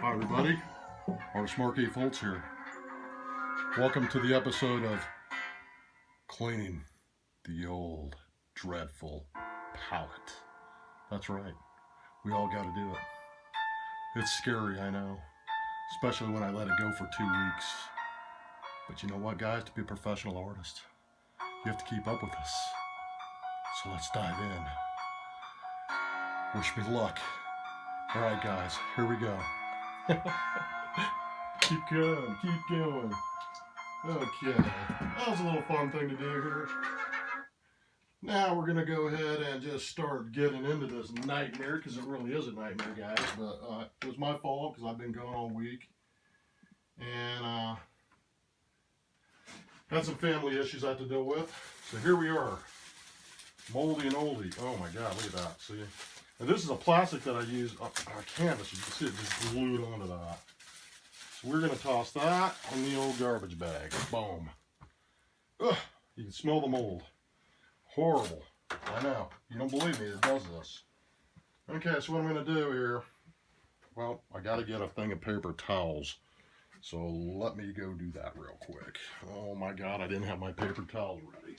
Hi everybody, Artist Mark A. Foltz here. Welcome to the episode of Cleaning the Old Dreadful Palette. That's right, we all got to do it. It's scary, I know, especially when I let it go for 2 weeks. But you know what, guys, to be a professional artist, you have to keep up with this. So let's dive in. Wish me luck. Alright guys, here we go. Keep going, keep going. Okay, that was a little fun thing to do here. Now we're going to go ahead and just start getting into this nightmare, because it really is a nightmare, guys. But it was my fault, because I've been gone all week. And had some family issues I had to deal with. So here we are. Moldy and oldie. Oh my god, look at that. See? And this is a plastic that I use on canvas. You can see it just glued onto that. So we're going to toss that in the old garbage bag. Boom. Ugh, you can smell the mold. Horrible. I know. You don't believe me, it does this. Okay, so what I'm going to do here, well, I got to get a thing of paper towels. So let me go do that real quick. Oh my god, I didn't have my paper towels ready.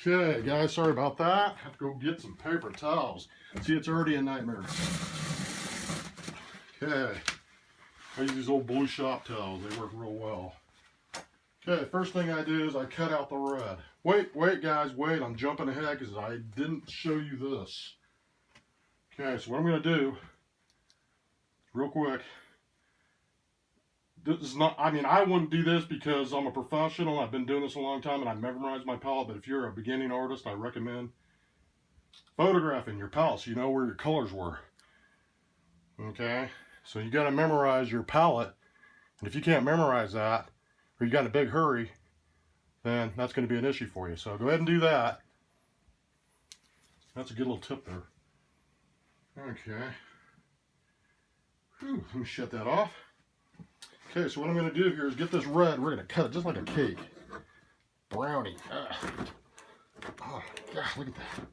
Okay, guys, sorry about that. Have to go get some paper towels. See, it's already a nightmare. Okay, I use these old blue shop towels. They work real well. Okay, first thing I do is I cut out the red. Wait, guys, wait. I'm jumping ahead because I didn't show you this. Okay, so what I'm going to do, real quick, this is not, I mean, I wouldn't do this because I'm a professional. I've been doing this a long time and I memorized my palette. But if you're a beginning artist, I recommend photographing your palette so you know where your colors were. Okay, so you got to memorize your palette. And if you can't memorize that, or you got in a big hurry, then that's going to be an issue for you. So go ahead and do that. That's a good little tip there. Okay. Whew, let me shut that off. Okay, so what I'm going to do here is get this red. We're going to cut it just like a cake. Brownie. Oh, God, look at that.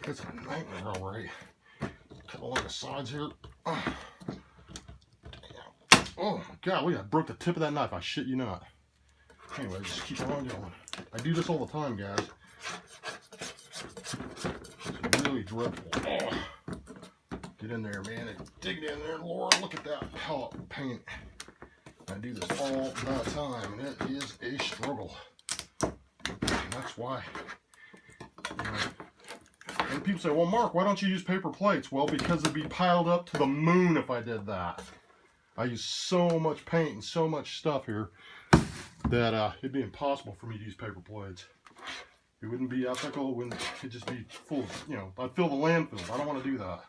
That's a nightmare, all right. Cut along the sides here. Oh, my God, look at that. I broke the tip of that knife. I shit you not. Anyway, just keep on going. I do this all the time, guys. It's really dreadful. Oh. Get in there, man, and dig it in there. Lord, look at that palette paint. I do this all the time, and it is a struggle. And that's why, you know, and people say, well, Mark, why don't you use paper plates? Well, because it'd be piled up to the moon if I did that. I use so much paint and so much stuff here that it'd be impossible for me to use paper plates. It wouldn't be ethical. It'd just be full, you know, I'd fill the landfill. I don't want to do that.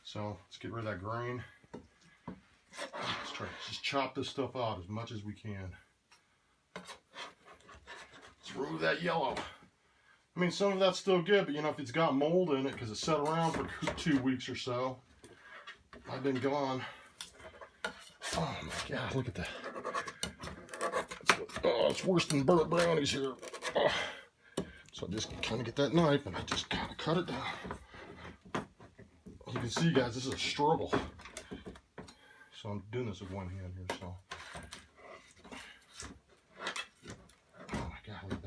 So let's get rid of that grain. Let's try to just chop this stuff out as much as we can. Let's remove that yellow. I mean, some of that's still good, but you know, if it's got mold in it because it's sat around for 2 weeks or so, I've been gone. Oh my God, look at that. Oh, it's worse than burnt brownies here. Oh. So I just kind of get that knife and I just kind of cut it down. You can see, guys, this is a struggle. So I'm doing this with one hand here, so. Oh my God, look at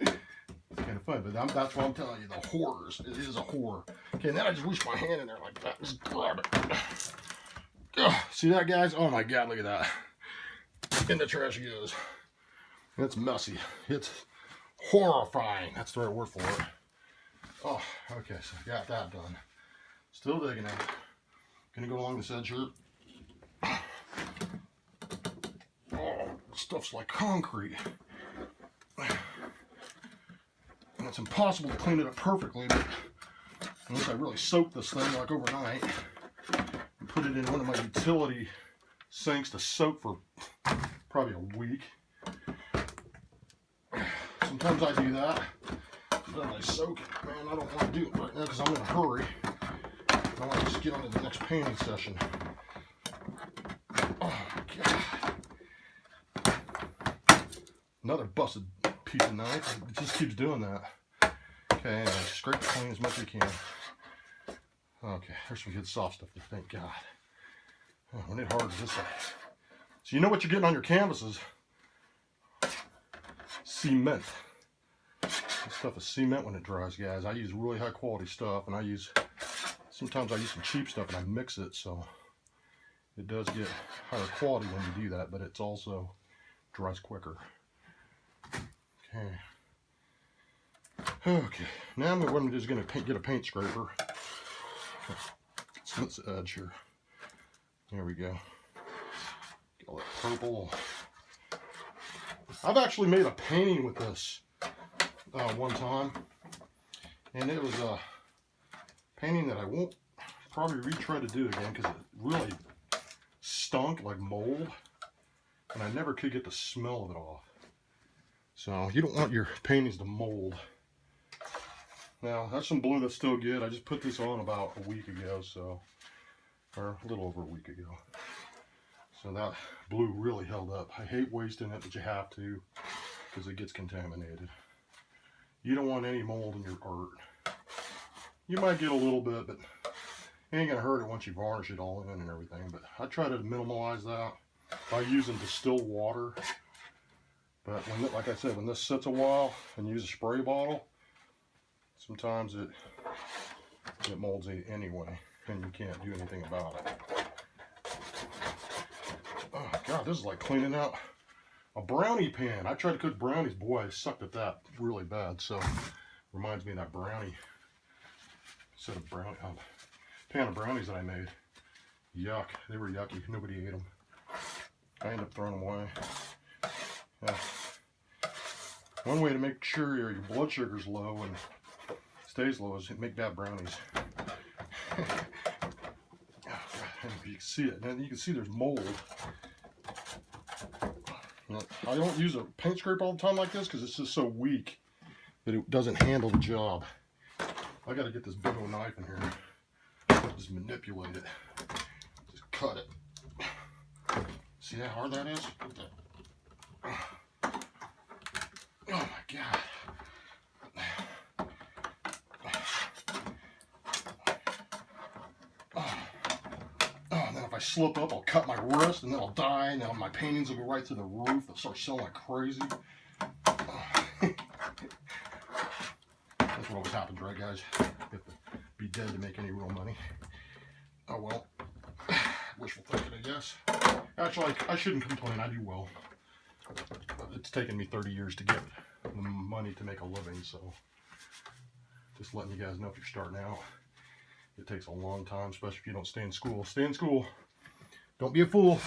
that. It's kind of fun, but that's what I'm telling you, the horrors. It is a horror. Okay, and then I just reach my hand in there like that. Just grab it. Ugh, see that, guys? Oh my God, look at that. In the trash it goes. It's messy. It's horrifying. That's the right word for it. Oh, okay, so I got that done. Still digging it. Gonna go along this edge here. Oh, stuff's like concrete. And it's impossible to clean it up perfectly, but unless I really soak this thing like overnight and put it in one of my utility sinks to soak for probably a week. Sometimes I do that. Sometimes I soak it. Man, I don't want to do it right now because I'm in a hurry. I want to just get on to the next painting session. Oh my God. Another busted piece of knife. It just keeps doing that. Okay, anyway, scrape it clean as much as you can. Okay, there's some good soft stuff there, thank God. Oh, when it hardens this side. So you know what you're getting on your canvases. Cement. This stuff is cement when it dries, guys. I use really high quality stuff, and sometimes I use some cheap stuff and I mix it, so it does get higher quality when you do that, but it's also dries quicker. Okay. Okay, now I'm just going to get a paint scraper. Split the edge here. There we go. Get all that purple. I've actually made a painting with this one time, and it was a painting that I won't probably retry to do again because it really stunk like mold, and I never could get the smell of it off. So you don't want your paintings to mold. Now that's some blue that's still good. I just put this on about a week ago, or a little over a week ago. So that blue really held up. I hate wasting it, but you have to because it gets contaminated. You don't want any mold in your art. You might get a little bit, but it ain't gonna hurt it once you varnish it all in and everything. But I try to minimize that by using distilled water. But when, like I said, when this sits a while and you use a spray bottle, sometimes it molds it anyway, and you can't do anything about it. Oh God, this is like cleaning out a brownie pan. I tried to cook brownies. Boy, I sucked at that really bad. So, reminds me of that brownie. Set of pan of brownies that I made. Yuck. They were yucky. Nobody ate them. I ended up throwing them away. Yeah. One way to make sure your blood sugar's low and stays low is to make bad brownies. You can see it. And you can see there's mold. I don't use a paint scraper all the time like this because it's just so weak that it doesn't handle the job. I got to get this big old knife in here. Just manipulate it. Just cut it. See how hard that is? Oh my God. And then if I slip up, I'll cut my wrist and then I'll die, and then my paintings will go right through the roof. They'll start selling like crazy. That's what always happens, right, guys? You have to be dead to make any real money. Oh well. Wishful thinking, I guess. Actually, I shouldn't complain. I do well. It's taken me 30 years to get the money to make a living, so just letting you guys know if you're starting out. It takes a long time, especially if you don't stay in school. Stay in school. Don't be a fool.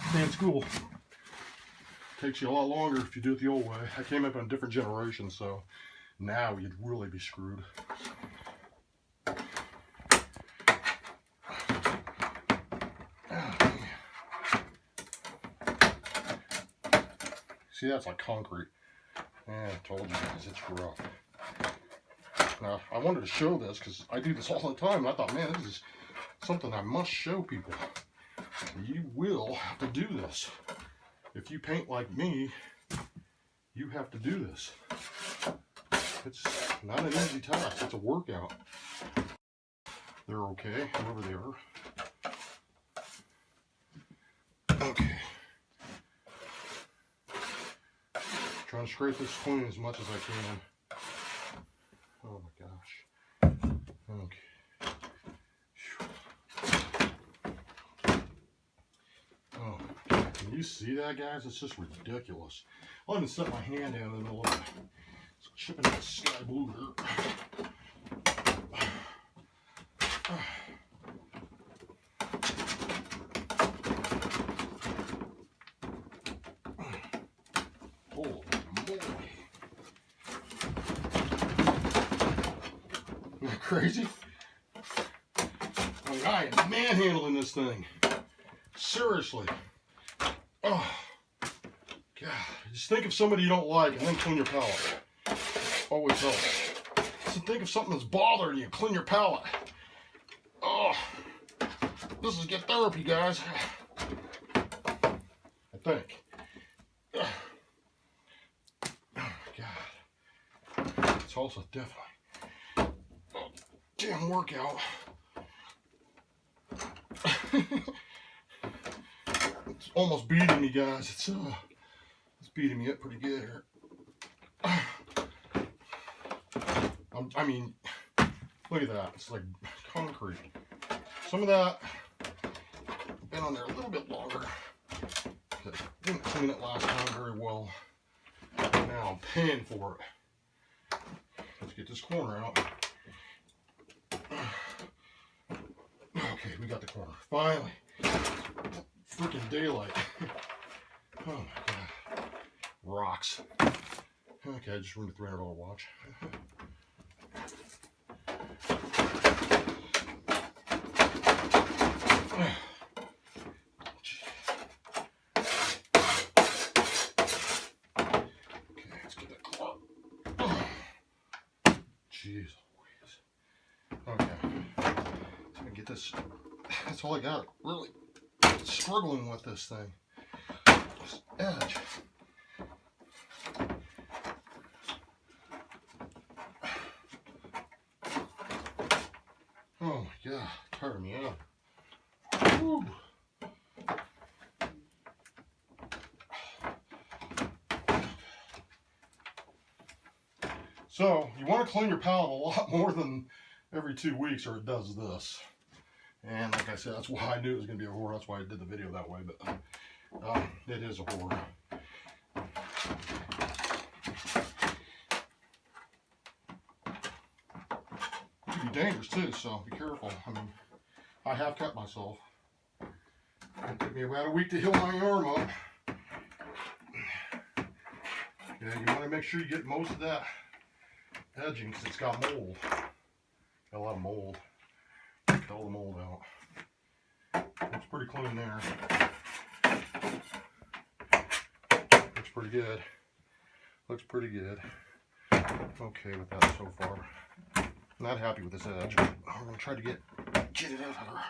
Stay in school. It takes you a lot longer if you do it the old way. I came up in a different generation, so now you'd really be screwed. See, that's like concrete. Yeah, I told you guys, it's rough. Now, I wanted to show this because I do this all the time. And I thought, man, this is something I must show people. You will have to do this. If you paint like me, you have to do this. It's not an easy task. It's a workout. They're okay, whoever they are. Okay. Trying to scrape this clean as much as I can. Oh my gosh. Okay. Oh, can you see that, guys? It's just ridiculous. I'll even set my hand down in the middle of it. It's chipping that sky blue here. Holy moly. Isn't that crazy? I mean, I am manhandling this thing. Seriously. Oh, God. Just think of somebody you don't like and then clean your palette. Always helps. So think of something that's bothering you. Clean your palette. Oh, this is good therapy, guys. think. Oh my God. It's also definitely a damn workout. It's almost beating me, guys. It's beating me up pretty good here. I mean, look at that. It's like concrete. Some of that been on there a little bit longer. Didn't clean it last time very well. Now I'm paying for it. Let's get this corner out. Okay, we got the corner. Finally. Freaking daylight. Oh my God. Rocks. Okay, I just ruined a $300 watch. Jeez Louise. Okay. So I get this. That's all I got. Really struggling with this thing. This edge. Oh my God. Tired me out. Woo. So, you want to clean your palette a lot more than every 2 weeks, or it does this. And like I said, that's why I knew it was going to be a horror. That's why I did the video that way, but it is a horror. It can be dangerous too, so be careful. I mean, I have cut myself. It took me about a week to heal my arm up. Yeah, you want to make sure you get most of that edging because it's got mold. Got a lot of mold. Get all the mold out. Looks pretty clean there. Looks pretty good. Looks pretty good. Okay with that so far. Not happy with this edge. I'm gonna try to get it out of her.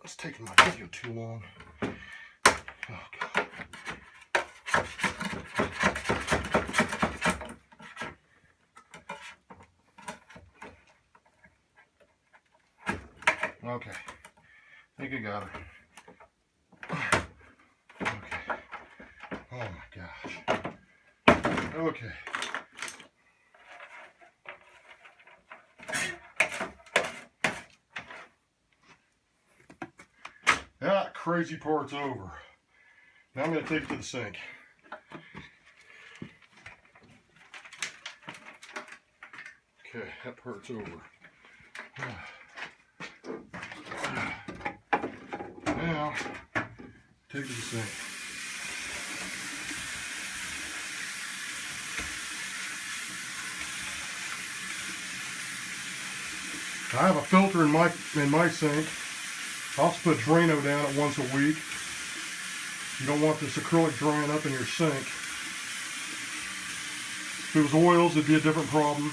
It's taking my video too long. Oh God. Okay, I think I got her. Okay. Oh my gosh. Okay. That crazy part's over. Now I'm going to take it to the sink. Okay, that part's over. Now, take it to the sink. I have a filter in my sink. I also put Drano down it once a week. You don't want this acrylic drying up in your sink. If it was oils, it'd be a different problem.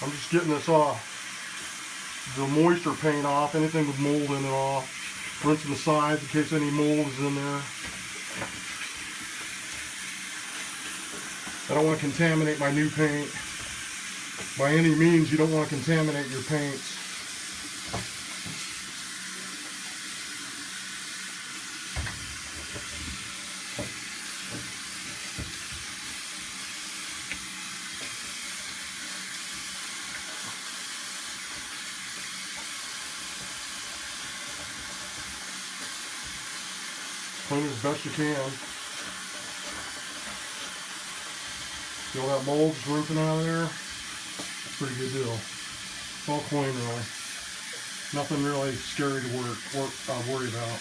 I'm just getting this off, the moisture paint off, anything with mold in it off. Rinsing the sides in case any mold is in there. I don't want to contaminate my new paint. By any means, you don't want to contaminate your paints. Clean as best you can. See all that mold just rinsing out of there? Pretty good deal. It's all clean really. Nothing really scary to worry about.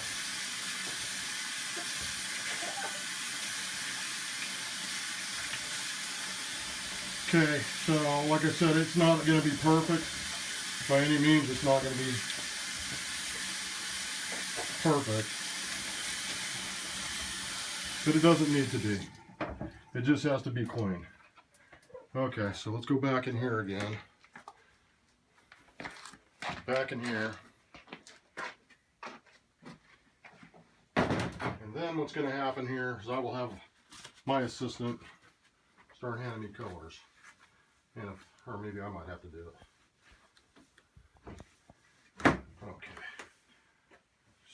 Okay, so like I said, it's not going to be perfect. By any means, it's not going to be perfect. But it doesn't need to be. It just has to be clean. Okay, so let's go back in here again. Back in here. And then what's going to happen here is I will have my assistant start handing me colors. And or maybe I might have to do it. Okay.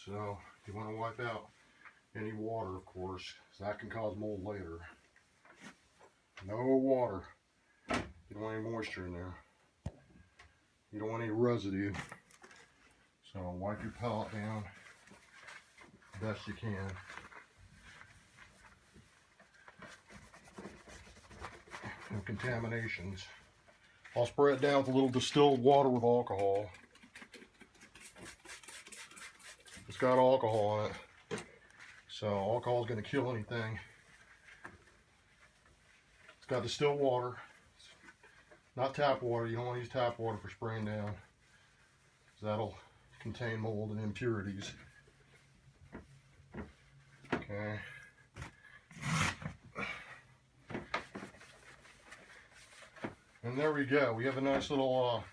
So you want to wipe out any water, of course, because that can cause mold later. No water. You don't want any moisture in there. You don't want any residue. So wipe your palette down the best you can. No contaminations. I'll spray it down with a little distilled water with alcohol. It's got alcohol in it. So alcohol is going to kill anything. It's got distilled water. Not tap water. You don't want to use tap water for spraying down, because that'll contain mold and impurities. Okay. And there we go. We have a nice little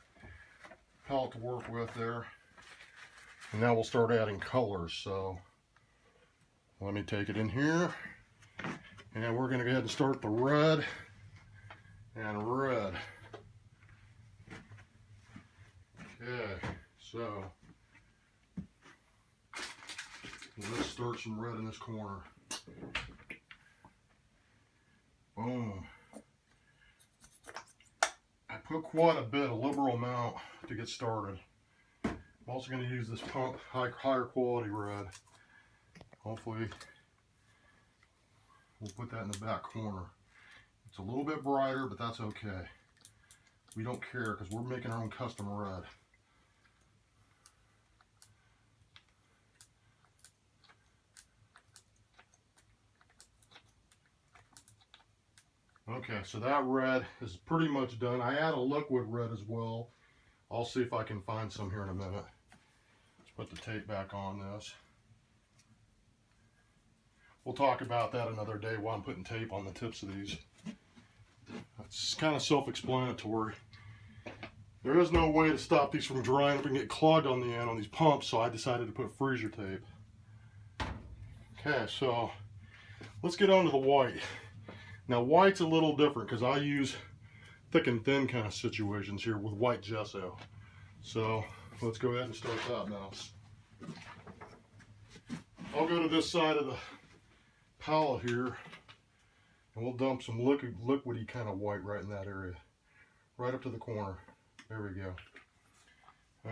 palette to work with there. And now we'll start adding colors. So let me take it in here. And we're going to go ahead and start the red and red. Okay, so let's start some red in this corner. Boom. I put quite a bit, a liberal amount to get started. I'm also going to use this pump higher quality red. Hopefully we'll put that in the back corner. It's a little bit brighter, but that's okay. We don't care because we're making our own custom red. Okay, so that red is pretty much done. I add a liquid red as well. I'll see if I can find some here in a minute. Let's put the tape back on this. We'll talk about that another day while I'm putting tape on the tips of these. It's kind of self-explanatory. There is no way to stop these from drying up and get clogged on the end on these pumps, so I decided to put freezer tape. Okay, so let's get on to the white. Now white's a little different because I use thick and thin kind of situations here with white gesso. So let's go ahead and start that now. I'll go to this side of the palette here and we'll dump some liquidy kind of white right in that area. Right up to the corner. There we go.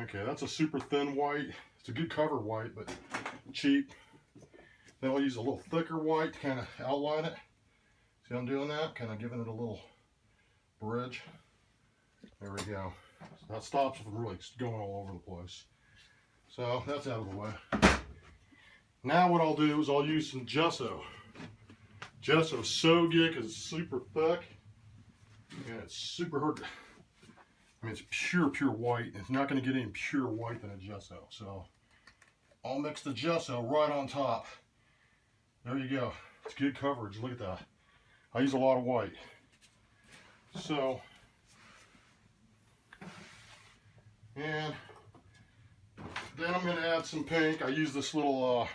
Okay, that's a super thin white. It's a good cover white, but cheap. Then I'll use a little thicker white to kind of outline it. See how I'm doing that? Kind of giving it a little bridge. There we go. So that stops it from really going all over the place. So that's out of the way. Now what I'll do is I'll use some gesso. Gesso's so good because it's super thick. And it's super hard. I mean, it's pure white. It's not going to get any pure white than a gesso. So I'll mix the gesso right on top. There you go. It's good coverage. Look at that. I use a lot of white. So, and then I'm going to add some pink. I use this little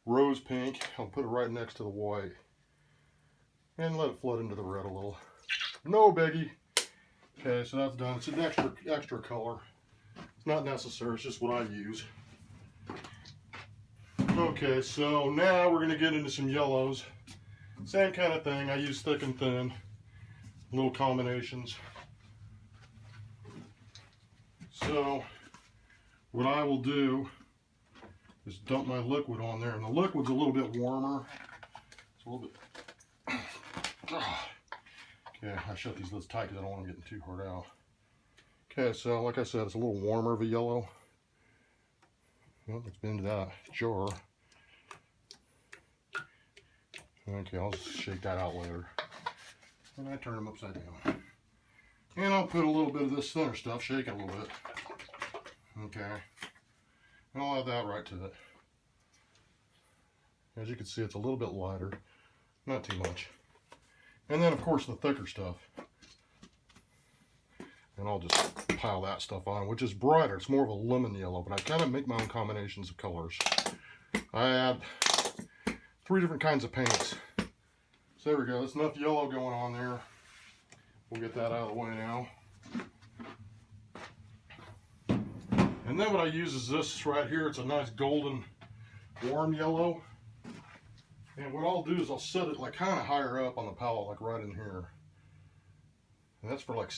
rose pink. I'll put it right next to the white. And let it flood into the red a little. No biggie. Okay, so that's done. It's an extra color. It's not necessary, it's just what I use. Okay, so now we're going to get into some yellows. Same kind of thing. I use thick and thin. Little combinations. So what I will do is dump my liquid on there. And the liquid's a little bit warmer. It's a little bit... Okay, I shut these lids tight because I don't want them getting too hard out. Okay, so like I said, it's a little warmer of a yellow. Well, it's been into that jar. Okay, I'll just shake that out later. And I turn them upside down. And I'll put a little bit of this thinner stuff, shake it a little bit. Okay. And I'll add that right to it. As you can see, it's a little bit lighter. Not too much. And then, of course, the thicker stuff. And I'll just pile that stuff on, which is brighter. It's more of a lemon yellow, but I kind of make my own combinations of colors. I add 3 different kinds of paints. So there we go. There's enough yellow going on there. We'll get that out of the way now. And then what I use is this right here. It's a nice golden warm yellow. And what I'll do is I'll set it like kind of higher up on the palette, like right in here. And that's for like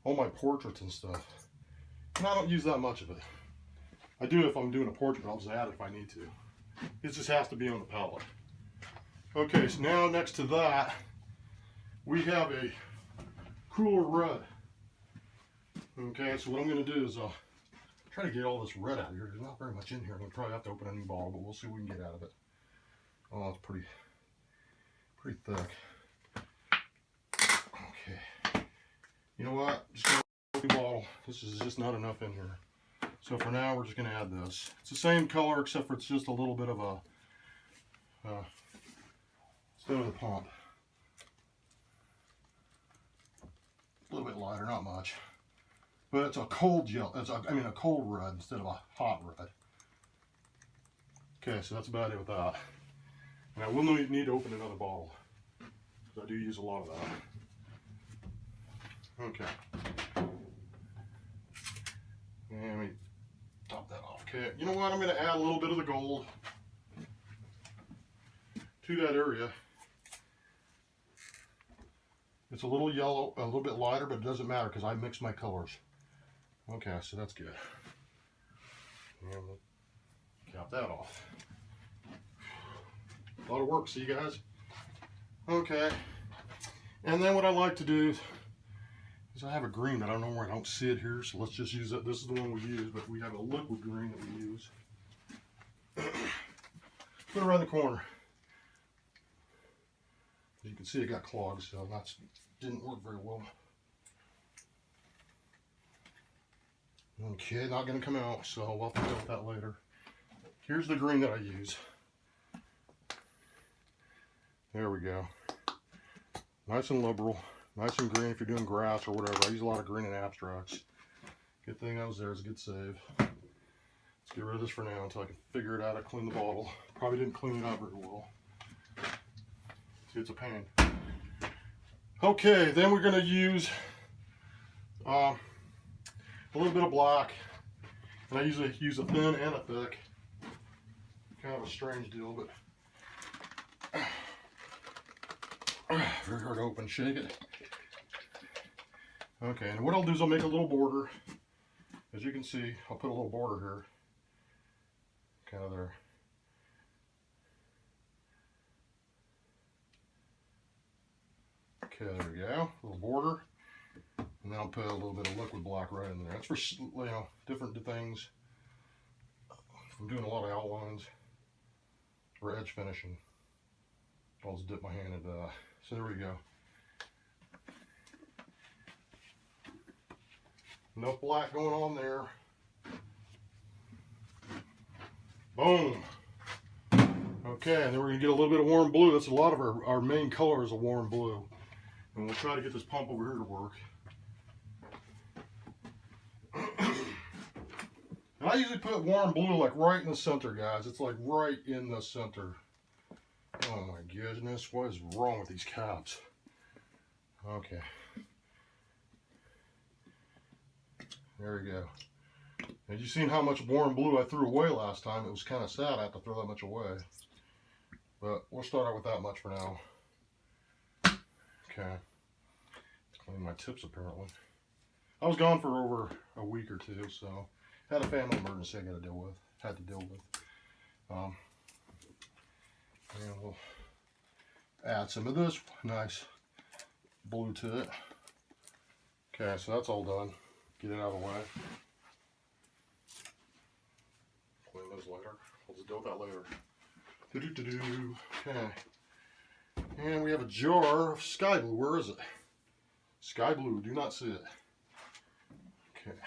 all my portraits and stuff. And I don't use that much of it. I do if I'm doing a portrait, but I'll just add it if I need to. It just has to be on the palette. Okay, so now next to that, we have a cooler red. Okay, so what I'm going to do is try to get all this red out of here. There's not very much in here. I'm going to probably have to open a new bottle, but we'll see what we can get out of it. Oh, it's pretty thick. Okay. You know what? Just going to open a new bottle. This is just not enough in here. So for now, we're just going to add this. It's the same color, except for it's just a little bit of a instead of the pump. A little bit lighter, not much. But it's a cold yellow. A cold red instead of a hot red. Okay, so that's about it with that. And I will need to open another bottle, because I do use a lot of that. Okay. And let me top that off. Okay, you know what? I'm going to add a little bit of the gold to that area. It's a little yellow, a little bit lighter, but it doesn't matter because I mix my colors. Okay, so that's good. And we'll cap that off. A lot of work, see you guys? Okay. And then what I like to do is I have a green that I don't know where I don't see it here, so let's just use it. This is the one we use, but we have a liquid green that we use. Put it around the corner. As you can see, it got clogged, so that didn't work very well. Okay, not going to come out, so we'll have to deal with that later. Here's the green that I use. There we go. Nice and liberal, nice and green if you're doing grass or whatever. I use a lot of green in abstracts. Good thing I was there, it's a good save. Let's get rid of this for now until I can figure it out how to clean the bottle. Probably didn't clean it out very well. See, it's a pain. Okay, then we're going to use a little bit of black. And I usually use a thin and a thick. Kind of a strange deal, but very hard to open, shake it. Okay, and what I'll do is I'll make a little border. As you can see, I'll put a little border here. Kind of there. Okay, there we go. A little border. And then I'll put a little bit of liquid black right in there. That's for, different things. I'm doing a lot of outlines or edge finishing. I'll just dip my hand into that. So there we go. Enough black going on there. Boom. Okay, and then we're going to get a little bit of warm blue. That's a lot of our main color is a warm blue. And we'll try to get this pump over here to work. And I usually put warm blue like right in the center, guys. It's like right in the center. Oh my goodness, what is wrong with these caps? Okay. There we go. Had you seen how much warm blue I threw away last time? It was kind of sad I had to throw that much away. But we'll start out with that much for now. Okay. Clean my tips apparently. I was gone for over a week or two, so had a family emergency I had to deal with. And we'll add some of this nice blue to it. Okay, so that's all done. Get it out of the way. Clean those later. We'll just deal with that later. Okay. And we have a jar of sky blue. Where is it? Sky blue. Do not see it. Okay.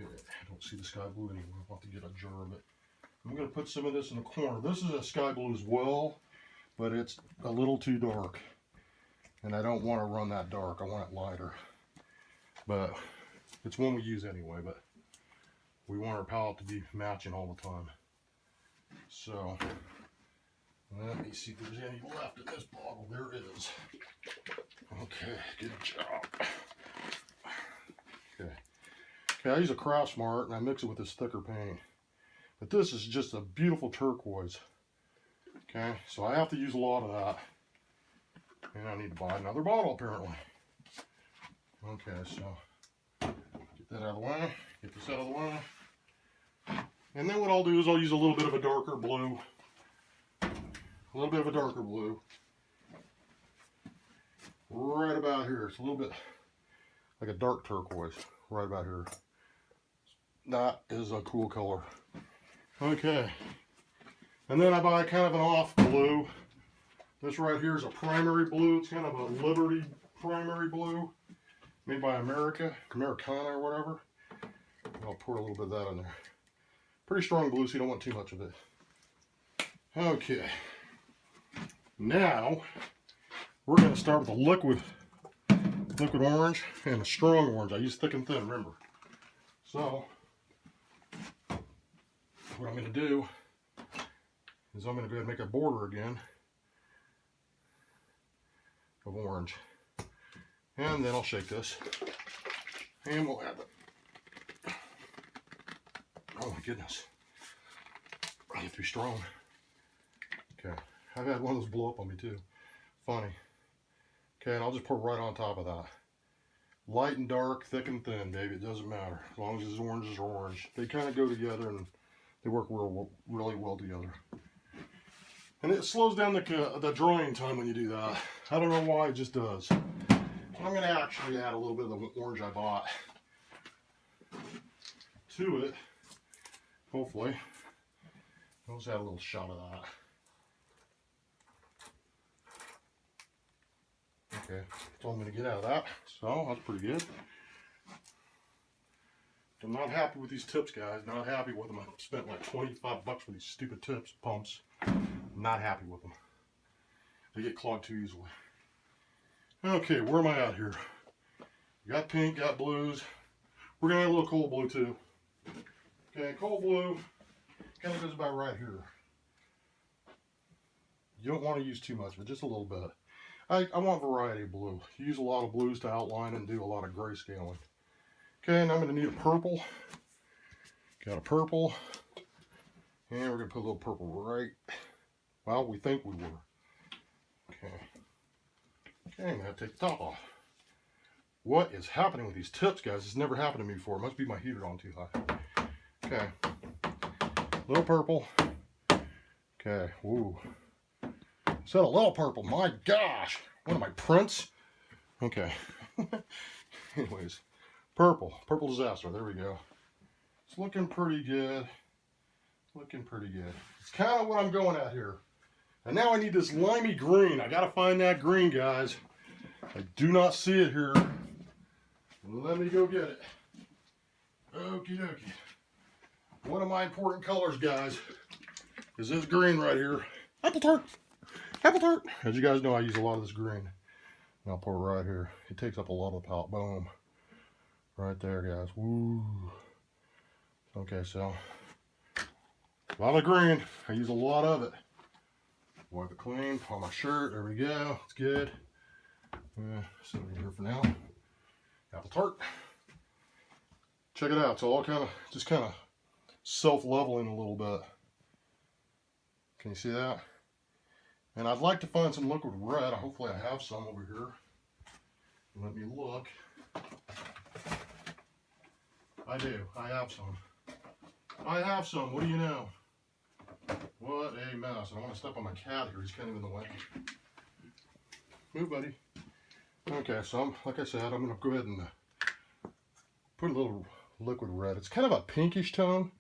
Okay. I don't see the sky blue anymore. I'll have to get a jar of it. I'm going to put some of this in the corner. This is a sky blue as well, but it's a little too dark. And I don't want to run that dark. I want it lighter. But it's one we use anyway, but we want our palette to be matching all the time. So let me see if there's any left in this bottle. There is. Okay, good job. Okay. Okay, I use a Craft Smart and I mix it with this thicker paint. But this is just a beautiful turquoise. Okay, so I have to use a lot of that. And I need to buy another bottle apparently. Okay, so get that out of the way. Get this out of the way. And then what I'll do is I'll use a little bit of a darker blue. A little bit of a darker blue. Right about here. It's a little bit like a dark turquoise. Right about here. That is a cool color. Okay. And then I buy kind of an off blue. This right here is a primary blue. It's kind of a Liberty primary blue. Made by Americana or whatever. I'll pour a little bit of that in there. Pretty strong blue, so you don't want too much of it. Okay. Now, we're going to start with a liquid orange and a strong orange. I use thick and thin, remember. So, what I'm going to do is I'm going to go ahead and make a border again of orange. And then I'll shake this. And we'll add it. Oh my goodness. I have to be strong. Okay. I've had one of those blow up on me too. Funny. Okay, and I'll just pour right on top of that. Light and dark, thick and thin, baby. It doesn't matter. As long as it's oranges are orange. They kind of go together and they work really well together. And it slows down the drying time when you do that. I don't know why, it just does. I'm going to actually add a little bit of the orange I bought to it. Hopefully. I'll just add a little shot of that. Okay, that's all I'm going to get out of that. So, that's pretty good. I'm not happy with these tips, guys. Not happy with them. I spent like 25 bucks for these stupid tips, pumps. I'm not happy with them. They get clogged too easily. Okay, where am I at here? Got pink, got blues. We're going to add a little cold blue too. Okay, cold blue kind of goes about right here. You don't want to use too much, but just a little bit. I want variety of blue. Use a lot of blues to outline and do a lot of grayscaling. Okay, and I'm going to need a purple. Got a purple. And we're going to put a little purple right. Well, we think we were. Okay. Okay, I'm going to take the top off. What is happening with these tips, guys? It's never happened to me before. It must be my heater on too high. Okay. Little purple. Okay. Woo. Said a little purple. My gosh. What am I, Prince? Okay. Anyways. Purple. Purple disaster. There we go. It's looking pretty good. Looking pretty good. It's kind of what I'm going at here. And now I need this limey green. I got to find that green, guys. I do not see it here. Let me go get it. Okie dokie. One of my important colors, guys, is this green right here. Apple tart. Apple tart. As you guys know, I use a lot of this green. And I'll pour it right here. It takes up a lot of the palette. Boom. Right there, guys. Woo. Okay, so a lot of green. I use a lot of it. Wipe it clean on my shirt. There we go. It's good. Sit over here for now. Apple tart. Check it out. It's all just kind of self-leveling a little bit. Can you see that? And I'd like to find some liquid red. Hopefully I have some over here. Let me look. I do. I have some. I have some. What do you know? What a mess. I want to step on my cat here. He's kind of in the way. Move, buddy. Okay, so like I said, I'm going to go ahead and put a little liquid red. It's kind of a pinkish tone,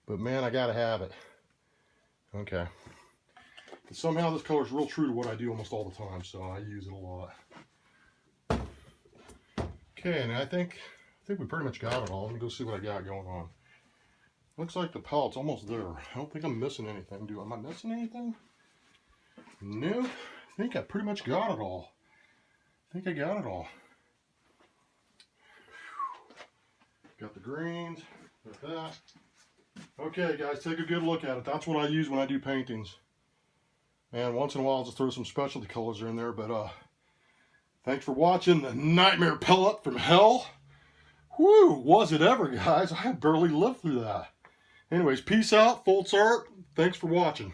but man, I got to have it. Okay. And somehow this color is real true to what I do almost all the time, so I use it a lot. Okay, and I think we pretty much got it all. Let me go see what I got going on. Looks like the palette's almost there. I don't think I'm missing anything. Am I missing anything? Nope. I think I pretty much got it all. I got it all. Got the greens. Got that. Okay, guys, take a good look at it. That's what I use when I do paintings. And once in a while, I'll just throw some specialty colors in there. But thanks for watching the Nightmare Pellet from Hell. Whew, was it ever, guys? I barely lived through that. Anyways, peace out, Foltz Art. Thanks for watching.